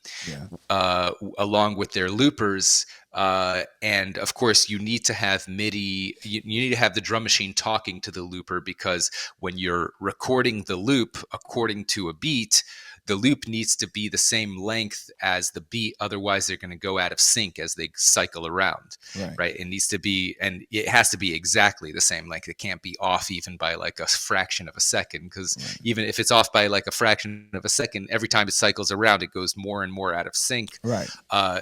along with their loopers, and of course you need to have MIDI. You need to have the drum machine talking to the looper, because when you're recording the loop according to a beat, the loop needs to be the same length as the beat. Otherwise, they're going to go out of sync as they cycle around, right? It needs to be, and it has to be exactly the same length. It can't be off even by like a fraction of a second, because even if it's off by like a fraction of a second, every time it cycles around, it goes more and more out of sync.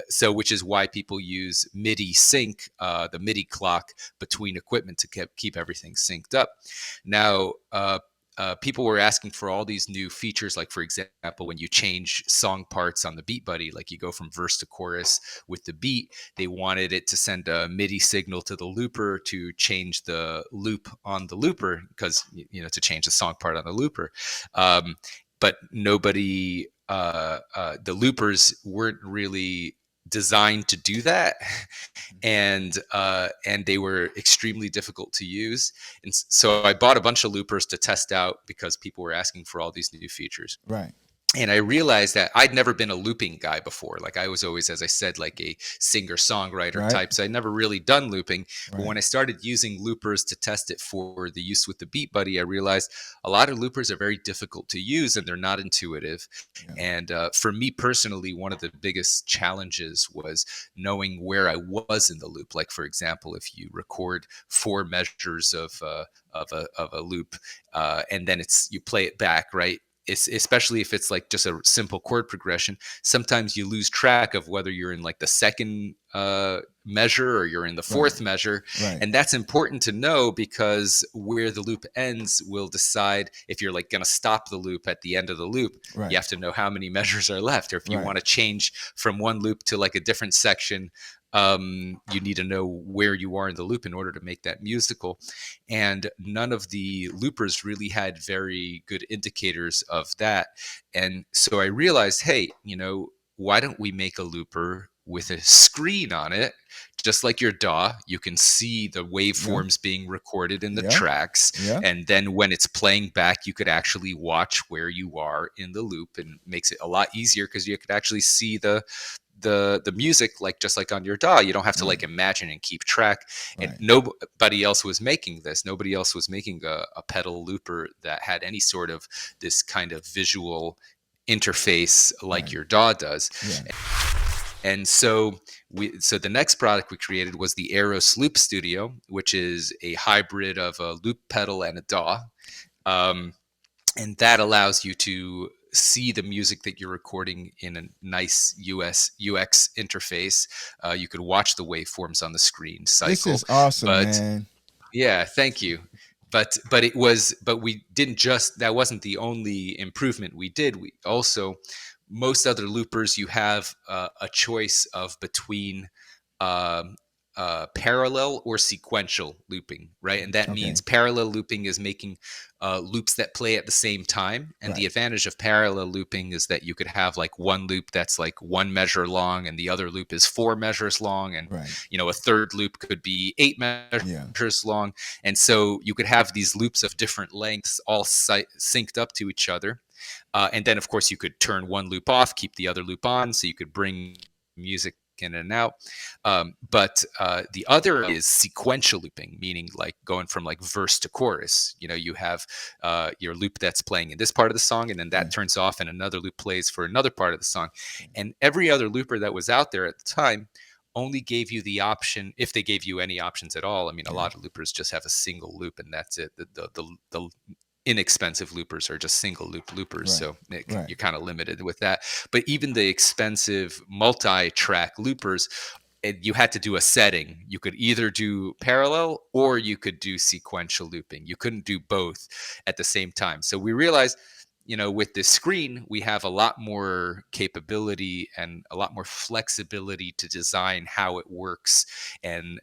So which is why people use MIDI sync, the MIDI clock between equipment, to keep everything synced up. Now, people were asking for all these new features, like, for example, when you change song parts on the BeatBuddy, like you go from verse to chorus with the beat, they wanted it to send a MIDI signal to the looper to change the loop on the looper, because, to change the song part on the looper. But nobody, the loopers weren't really designed to do that, and they were extremely difficult to use. And so I bought a bunch of loopers to test out, because people were asking for all these new features. Right. And I realized that I'd never been a looping guy before. Like I was always, as I said, like a singer songwriter Right. type. So I'd never really done looping. But Right. when I started using loopers to test it for the use with the BeatBuddy, I realized a lot of loopers are very difficult to use and they're not intuitive. Yeah. And for me personally, one of the biggest challenges was knowing where I was in the loop. Like for example, if you record 4 measures of a loop, and then you play it back, right? Especially if it's like just a simple chord progression, sometimes you lose track of whether you're in like the second measure or you're in the Right. fourth measure. Right. And that's important to know because where the loop ends will decide if you're like going to stop the loop at the end of the loop. Right. You have to know how many measures are left, or if you Right. want to change from one loop to like a different section, you need to know where you are in the loop in order to make that musical. And none of the loopers really had very good indicators of that. And so I realized, hey, why don't we make a looper with a screen on it, just like your DAW? You can see the Yeah. waveforms being recorded in the Yeah. tracks. Yeah. And then when it's playing back, you could actually watch where you are in the loop, and makes it a lot easier because you could actually see the music, like just like on your DAW. You don't have to like imagine and keep track. And Right. nobody else was making this. Nobody else was making a pedal looper that had any sort of this kind of visual interface like Right. your DAW does. Yeah. And so the next product we created was the Eros Loop Studio, which is a hybrid of a loop pedal and a DAW. And that allows you to see the music that you're recording in a nice UX interface. You could watch the waveforms on the screen cycle. This is awesome, But man. yeah, thank you. But we didn't just, that wasn't the only improvement we did. We also, most other loopers, you have a choice of between um, parallel or sequential looping, right? And that Okay. means parallel looping is making loops that play at the same time. And the Right. advantage of parallel looping is that you could have like one loop that's like 1 measure long, and the other loop is 4 measures long, and Right. a third loop could be 8 measures Yeah. long. And so you could have these loops of different lengths all synced up to each other. And then, of course, you could turn one loop off, keep the other loop on, so you could bring music in and out. But the other is sequential looping, meaning like going from like verse to chorus. You have your loop that's playing in this part of the song, and then that Yeah. turns off, and another loop plays for another part of the song. And every other looper that was out there at the time only gave you the option, if they gave you any options at all. I mean, a lot of loopers just have a single loop, and that's it. The inexpensive loopers are just single loop loopers, Right. so Right. you're kind of limited with that. But even the expensive multi-track loopers, you had to do a setting. You could either do parallel or you could do sequential looping. You couldn't do both at the same time. So we realized, with this screen, we have a lot more capability and a lot more flexibility to design how it works, and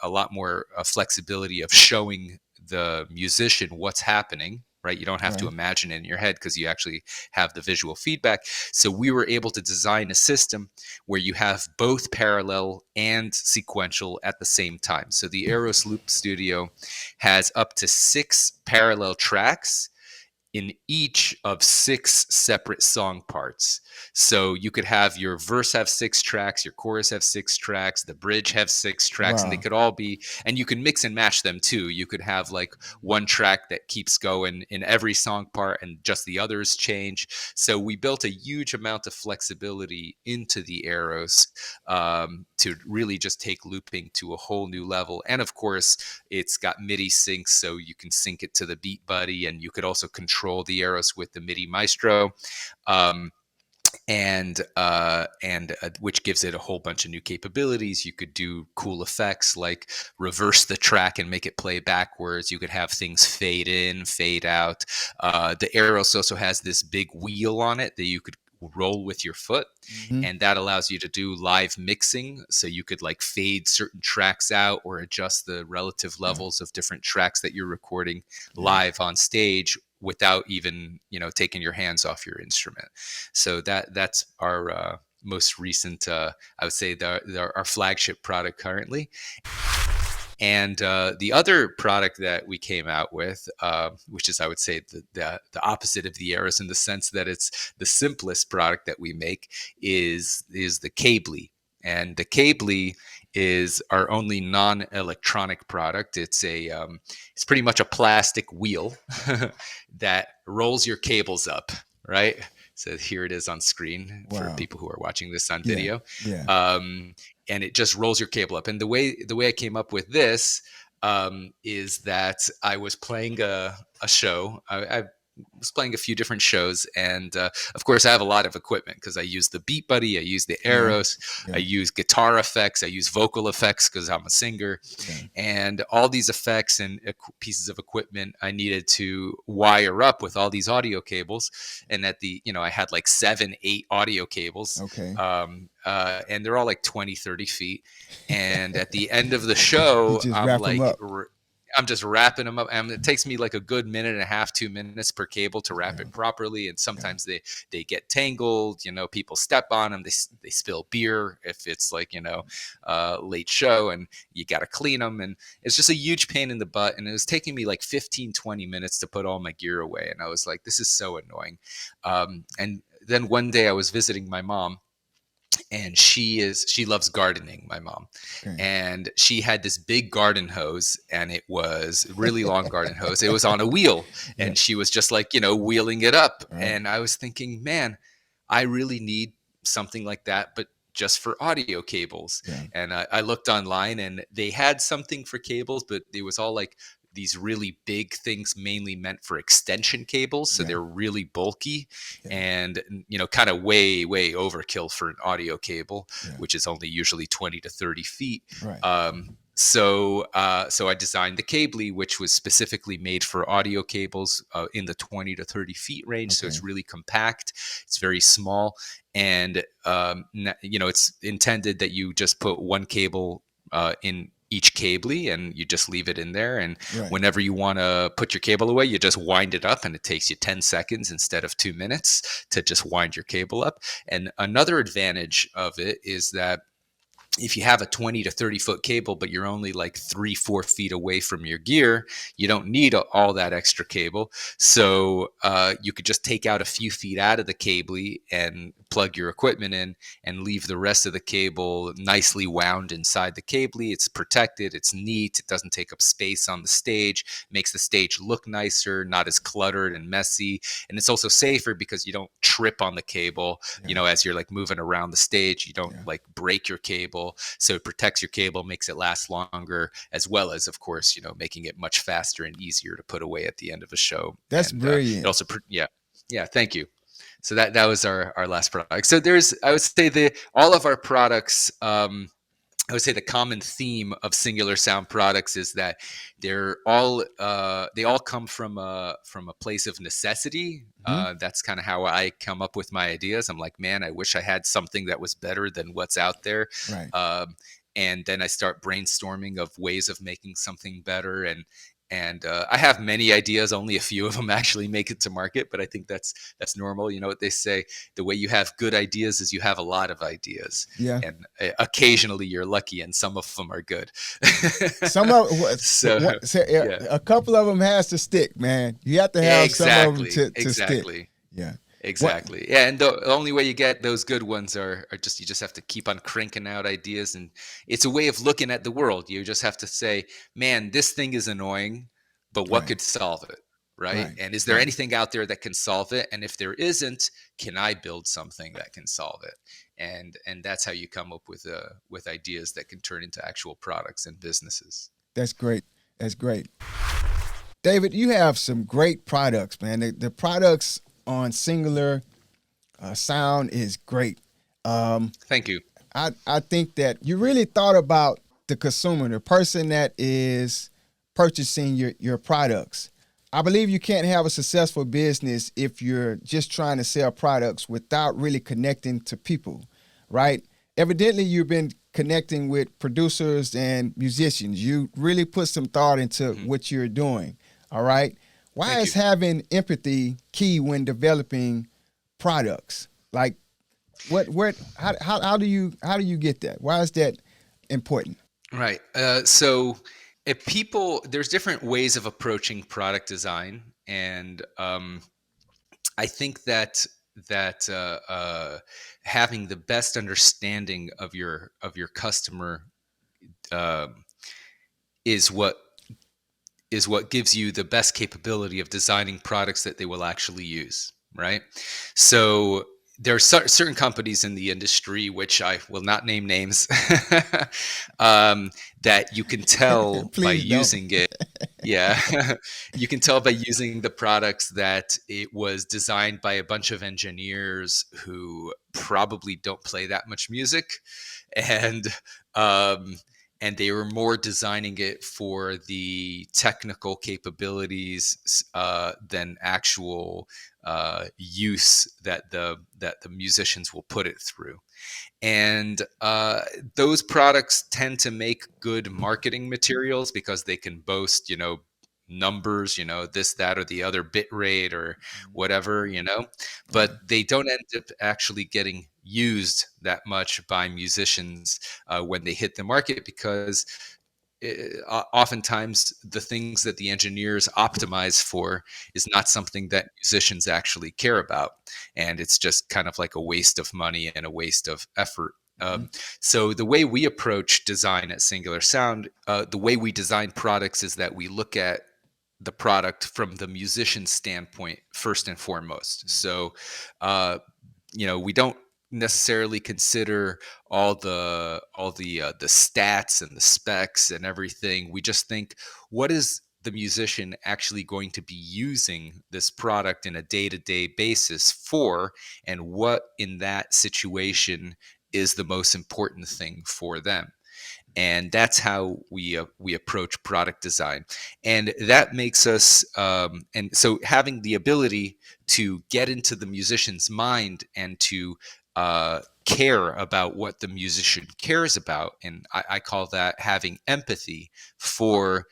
a lot more flexibility of showing the musician what's happening. Right? You don't have to Right. imagine it in your head because you actually have the visual feedback. So we were able to design a system where you have both parallel and sequential at the same time. So the Eros Loop Studio has up to 6 parallel tracks in each of 6 separate song parts. So you could have your verse have 6 tracks, your chorus have 6 tracks, the bridge have 6 tracks, and they Wow. could all be, and you can mix and match them too. You could have like one track that keeps going in every song part and just the others change. So we built a huge amount of flexibility into the Eros, to really just take looping to a whole new level. And of course, it's got MIDI syncs, so you can sync it to the BeatBuddy, and you could also control the Eros with the MIDI Maestro, um, and which gives it a whole bunch of new capabilities. You could do cool effects like reverse the track and make it play backwards. You could have things fade in, fade out. The Eros also has this big wheel on it that you could roll with your foot, Mm-hmm. and that allows you to do live mixing, so you could like fade certain tracks out or adjust the relative levels of different tracks that you're recording live on stage without even taking your hands off your instrument. So that's our most recent, I would say, our flagship product currently. And the other product that we came out with, which is, I would say, the opposite of the Eras in the sense that it's the simplest product that we make, is the Cably. And the Cably is our only non-electronic product. It's pretty much a plastic wheel that rolls your cables up, right? So here it is on screen for Wow. people who are watching this on Yeah. video. Yeah. And it just rolls your cable up. And the way I came up with this is that I was playing a show. I was playing a few different shows, and of course I have a lot of equipment because I use the BeatBuddy, I use the Yeah. Arrows, I Yeah. use guitar effects, I use vocal effects because I'm a singer, Yeah. and all these effects and pieces of equipment I needed to wire up with all these audio cables. And I had like 7-8 audio cables, Okay. and they're all like 20-30 feet. And at the end of the You show, just wrap them up. I'm just wrapping them up, and it takes me like a good minute and a half, 2 minutes per cable to wrap it properly. And sometimes they get tangled. People step on them. They spill beer if it's like late show, and you got to clean them. And it's just a huge pain in the butt. And it was taking me like 15-20 minutes to put all my gear away. And I was like, this is so annoying. And then one day I was visiting my mom, and she loves gardening, my mom. Okay. And she had this big garden hose, and it was a really long garden hose. It was on a wheel, and she was just like, wheeling it up. Right. And I was thinking, man, I really need something like that, but just for audio cables. Yeah. And I looked online, and they had something for cables, but it was all like these really big things mainly meant for extension cables. So they're really bulky and, kind of way overkill for an audio cable, which is only usually 20 to 30 feet. Right. So I designed the Cably, which was specifically made for audio cables in the 20 to 30 feet range. So it's really compact. It's very small. And, it's intended that you just put one cable in each Cably, and you just leave it in there. And whenever you want to put your cable away, you just wind it up, and it takes you 10 seconds instead of 2 minutes to just wind your cable up. And another advantage of it is that if you have a 20 to 30 foot cable, but you're only like 3-4 feet away from your gear, you don't need all that extra cable. So you could just take out a few feet out of the Cably and plug your equipment in, and leave the rest of the cable nicely wound inside the Cably. It's protected. It's neat. It doesn't take up space on the stage. Makes the stage look nicer, not as cluttered and messy. And it's also safer because you don't trip on the cable, as you're like moving around the stage. You don't like break your cable. So it protects your cable, makes it last longer, as well as, of course, making it much faster and easier to put away at the end of a show. That's brilliant. It also, thank you. So that was our last product. So I would say all of our products, I would say the common theme of Singular Sound products is that they all come from a place of necessity. That's kind of how I come up with my ideas. I'm like, man, I wish I had something that was better than what's out there. Right. And then I start brainstorming of ways of making something better. And I have many ideas. Only a few of them actually make it to market, but I think that's normal. You know what they say: the way you have good ideas is you have a lot of ideas. Yeah. And occasionally you're lucky, and some of them are good. Some of a couple of them has to stick, man. You have to have some of them to stick. Yeah. Exactly. What? Yeah, and the only way you get those good ones are just, you just have to keep on cranking out ideas, and it's a way of looking at the world. You just have to say, man, this thing is annoying, but what could solve it, right? And is there anything out there that can solve it? And if there isn't, can I build something that can solve it? And that's how you come up with ideas that can turn into actual products and businesses. That's great. That's great. David, you have some great products, man. The products on Singular Sound is great. Thank you. I think that you really thought about the consumer, the person that is purchasing your products. I believe you can't have a successful business if you're just trying to sell products without really connecting to people, right? Evidently, you've been connecting with producers and musicians. You really put some thought into what you're doing, all right? Why is having empathy key when developing products? Like, how do you get that? Why is that important? Right. So if people, there's different ways of approaching product design, and I think that having the best understanding of your customer um, is what gives you the best capability of designing products that they will actually use, right? So there are certain companies in the industry, which I will not name names, that you can tell by Please don't. using it. Yeah, you can tell by using the products that it was designed by a bunch of engineers who probably don't play that much music, and um, and they were more designing it for the technical capabilities than actual use that the musicians will put it through. And those products tend to make good marketing materials because they can boast, numbers, this, that, or the other bit rate or whatever, but Right. they don't end up actually getting used that much by musicians when they hit the market, because oftentimes the things that the engineers optimize for is not something that musicians actually care about, and it's just kind of like a waste of money and a waste of effort. Mhm. So the way we approach design at Singular Sound, the way we design products, is that we look at the product from the musician's standpoint first and foremost. So uh, we don't necessarily consider all the stats and the specs and everything. We just think, what is the musician actually going to be using this product in a day-to-day basis for, and what in that situation is the most important thing for them. And that's how we approach product design, and that makes us and so having the ability to get into the musician's mind and to care about what the musician cares about, and I call that having empathy for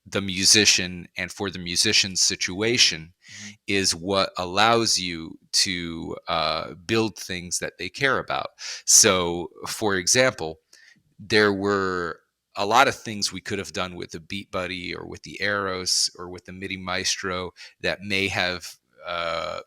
the musician and for the musician's situation, Mhm. is what allows you to build things that they care about. So, for example, there were a lot of things we could have done with the BeatBuddy or with the Eros or with the MIDI Maestro that may have uh,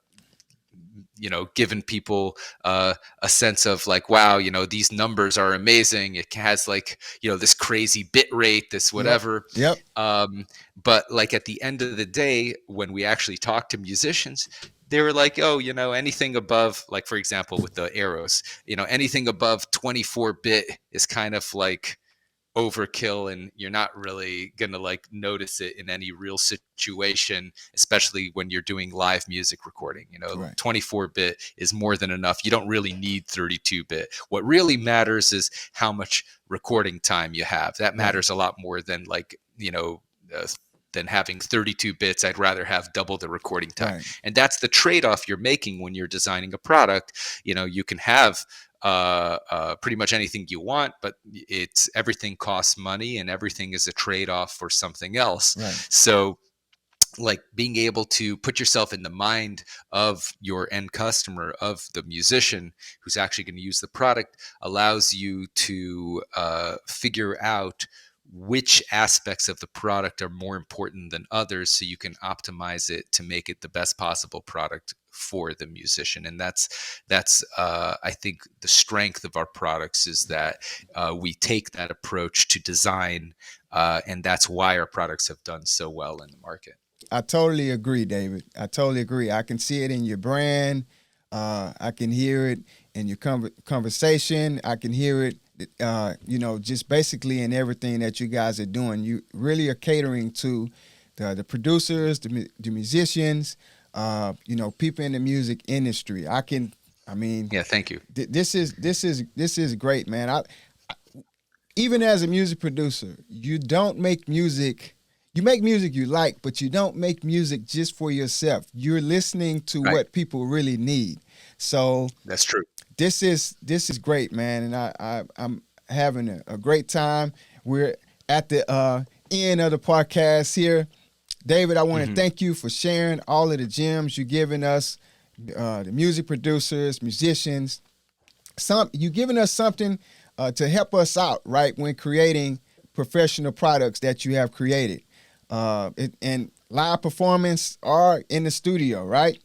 given people a sense of like, wow, these numbers are amazing. It has like, this crazy bit rate, this Yep. whatever. Yep. Um, but like at the end of the day, when we actually talk to musicians, they were like, oh, anything above, like, for example, with the Eros, anything above 24-bit is kind of like overkill, and you're not really going to like notice it in any real situation, especially when you're doing live music recording. Right. 24-bit is more than enough. You don't really need 32-bit. What really matters is how much recording time you have. That Right. matters a lot more than like, uh, than having 32 bits. I'd rather have double the recording time. Right. And that's the trade-off you're making when you're designing a product. You can have pretty much anything you want, but it's everything costs money, and everything is a trade-off for something else. Right. So like being able to put yourself in the mind of your end customer, of the musician who's actually going to use the product, allows you to figure out which aspects of the product are more important than others, so you can optimize it to make it the best possible product for the musician. And that's I think the strength of our products is that we take that approach to design, and that's why our products have done so well in the market. I totally agree, David. I totally agree. I can see it in your brand. I can hear it in your conversation. I can hear it, just basically in everything that you guys are doing. You really are catering to the producers, the musicians, people in the music industry. I mean, Yeah, thank you. this is great, man. Even as a music producer, you don't make music. You make music you like, but you don't make music just for yourself. You're listening to Right. what people really need. So That's true. this is great, man, and I'm having a great time. We're at the end of the podcast here. David, I want to Hmm. thank you for sharing all of the gems you're giving us, the music producers, musicians. You're giving us something to help us out, right, when creating professional products that you have created. And live performance are in the studio, right?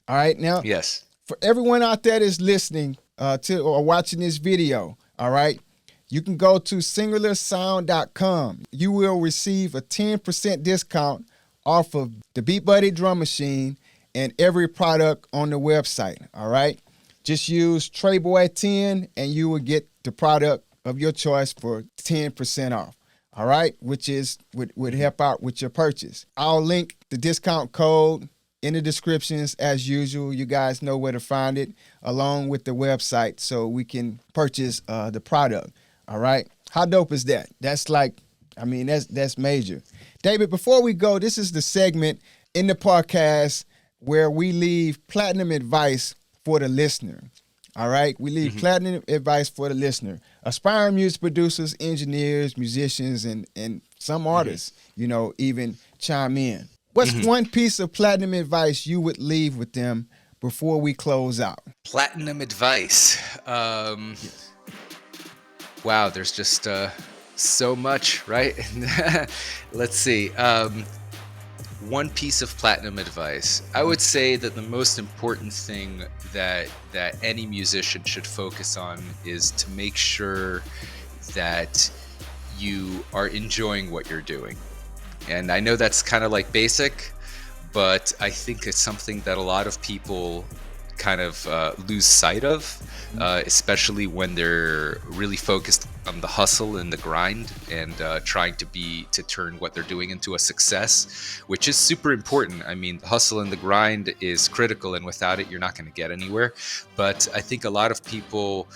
All right, now, Yes. for everyone out there that's listening to or watching this video, all right, you can go to singularsound.com. You will receive a 10% discount off of the BeatBuddy drum machine and every product on the website, all right? Just use Treyboy10 and you will get the product of your choice for 10% off, all right? Which would help out with your purchase. I'll link the discount code in the descriptions as usual. You guys know where to find it, along with the website, so we can purchase the product, all right? How dope is that? That's like, I mean, that's major. David, before we go, this is the segment in the podcast where we leave platinum advice for the listener. All right? We leave platinum advice for the listener. Aspiring music producers, engineers, musicians, and some artists, you know, even chime in. What's one piece of platinum advice you would leave with them before we close out? Platinum advice. Wow, there's just so much, right? Let's see. One piece of platinum advice. I would say that the most important thing that any musician should focus on is to make sure that you are enjoying what you're doing. And I know that's kind of like basic, but I think it's something that a lot of people kind of lose sight of, especially when they're really focused on the hustle and the grind and trying to turn what they're doing into a success, which is super important. I mean, the hustle and the grind is critical, and without it, you're not going to get anywhere. But I think a lot of people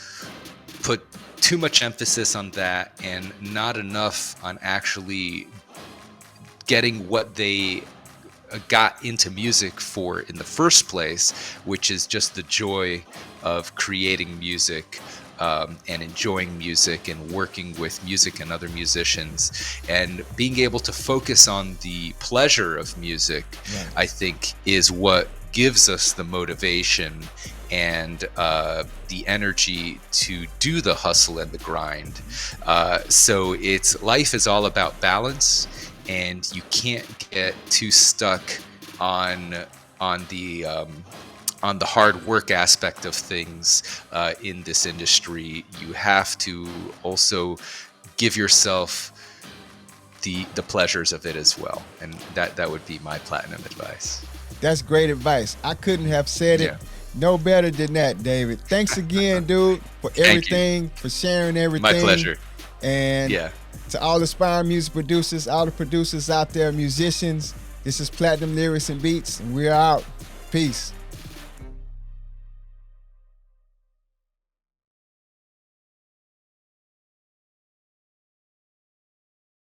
put too much emphasis on that and not enough on actually getting what they got into music for in the first place, which is just the joy of creating music and enjoying music and working with music and other musicians, and being able to focus on the pleasure of music. Right. I think is what gives us the motivation and the energy to do the hustle and the grind. So life is all about balance, and you can't get too stuck on the hard work aspect of things in this industry. You have to also give yourself the pleasures of it as well, and that would be my platinum advice. That's great advice. I couldn't have said it no better than that, David. Thanks again, dude, for everything, for sharing everything. My pleasure. And to all aspiring music producers, all the producers out there, musicians, this is Platinum Lyrics and Beats, and we're out. Peace.